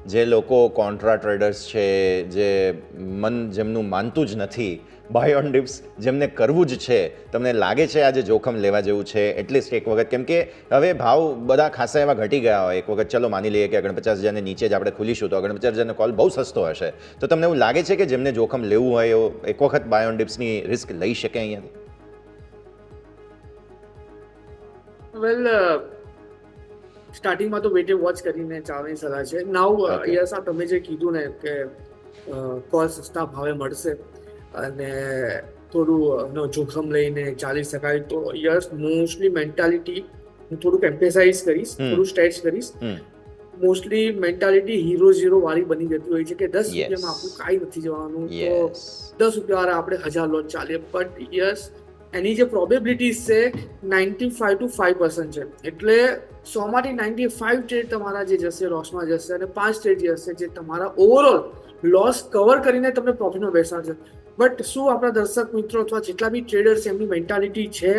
જે લોકો contra traders છે, જે જેમનું માનતું જ નથી, બાય ઓન ડિપ્સ જેમને કરવું જ છે, તમને લાગે છે આજે જોખમ લેવા જેવું છે એટલીસ્ટ એક વખત? કેમ કે હવે ભાવ બધા ખાસા એવા ઘટી ગયા હોય, એક વખત ચલો માની લઈએ કે 49,000 નીચે જ આપણે ખુલીશું તો 49,000 કોલ બહુ સસ્તો હશે, તો તમને એવું લાગે છે કે જેમને જોખમ લેવું હોય એવો એક વખત બાય ઓન ડિપ્સની રિસ્ક લઈ શકે અહીંયાથી? વેલ, સ્ટાર્ટિંગમાં તો વેટ એન્ડ વોચ કરીને ચાલવાની સલાહ છે. નાઉ યસ, આ તમે જે કીધું ને કે કોલ સસ્તા ભાવે મળશે અને થોડું જોખમ લઈને ચાલી શકાય, તો યસ, મોસ્ટલી મેન્ટાલિટી હું થોડુંક એમ્ફેસાઇઝ કરીશ, થોડું સ્ટ્રેચ કરીશ. મોસ્ટલી મેન્ટાલિટી હીરો ઝીરો વાળી બની જતી હોય છે કે 10 રૂપિયામાં આપણું કાંઈ નથી જવાનું, તો 10 રૂપિયા વાળા આપણે 1000 લોટ ચાલીએ. બટ યસ, એની જે પ્રોબેબિલિટીઝ છે 95 to 5% છે. એટલે 100માંથી 95 ટ્રેડ તમારા જે જશે લોસમાં જશે અને 5 ટ્રેડ જે હશે જે તમારા ઓવરઓલ લોસ કવર કરીને તમને પ્રોફિટમાં બેસાડશે. બટ શું આપણા દર્શક મિત્રો અથવા જેટલા બી ટ્રેડર્સ એમની મેન્ટાલિટી છે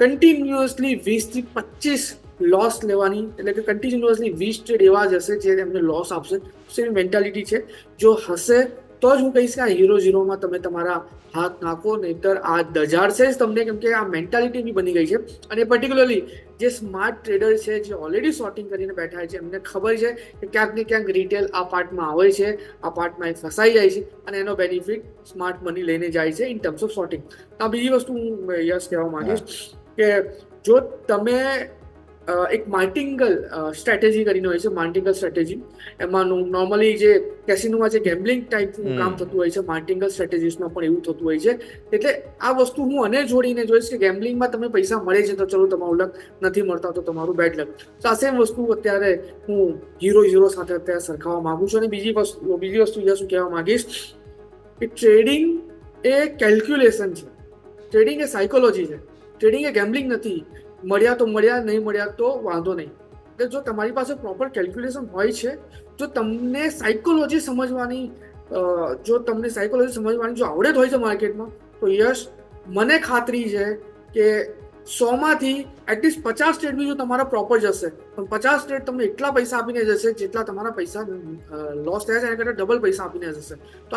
કન્ટિન્યુઅસલી 20 થી 25 લોસ લેવાની, એટલે કે કન્ટિન્યુઅસલી 20 ટ્રેડ એવા જ હશે જે એમને લોસ આપશે? એવી મેન્ટાલિટી છે. જો હશે તો જ હું કહીશ કે આ હીરો ઝીરોમાં તમે તમારા હાથ નાખો, નહીતર આ દજાડશે જ તમને, કેમ કે આ મેન્ટાલિટી બી બની ગઈ છે. અને પર્ટિક્યુલરલી જે સ્માર્ટ ટ્રેડર છે, જે ઓલરેડી શોર્ટિંગ કરીને બેઠા છે, એમને ખબર છે કે ક્યાંક ને ક્યાંક રિટેલ આ પાર્ટમાં આવે છે, આ પાર્ટમાં એ ફસાઈ જાય છે અને એનો બેનિફિટ સ્માર્ટ મની લઈને જાય છે ઇન ટર્મ્સ ઓફ શોર્ટિંગ. આ બીજી વસ્તુ હું યસ કહેવા માંગીશ કે જો તમે એક માર્ટિંગલ સ્ટ્રેટેજી કરીને હોય છે, માર્ટિંગલ સ્ટ્રેટેજી, એમાં નોર્મલી જે કેસિનોમાં જે ગેમ્બલિંગ ટાઈપનું કામ થતું હોય છે, માર્ટિંગલ સ્ટ્રેટેજીસમાં પણ એવું થતું હોય છે. એટલે આ વસ્તુ હું અને જોડીને જોઈશ કે ગેમ્બલિંગમાં તમે પૈસા મળે છે તો ચલો તમારું લક, નથી મળતા તો તમારું બેડ લક. તો આ સેમ વસ્તુ અત્યારે હું હીરો ઝીરો સાથે અત્યારે સરખાવવા માંગુ છું. અને બીજી વસ્તુ શું કહેવા માંગીશ કે ટ્રેડિંગ એ કેલ્ક્યુલેશન છે, ટ્રેડિંગ એ સાયકોલોજી છે, ટ્રેડિંગ એ ગેમ્બલિંગ નથી. મળ્યા તો મળ્યા, નહીં મળ્યા તો વાંધો નહીં. એટલે જો તમારી પાસે પ્રોપર કેલ્ક્યુલેશન હોય છે, જો તમને સાયકોલોજી સમજવાની જો આવડત હોય છે માર્કેટમાં, તો યસ, મને ખાતરી છે કે 100માંથી એટલીસ્ટ 50 ટ્રેડ બી જો તમારા પ્રોપર જશે, પણ 50 ટ્રેડ તમને એટલા પૈસા આપીને જશે જેટલા તમારા પૈસા લોસ થયા છે એના કરતાં ડબલ પૈસા આપીને જશે. તો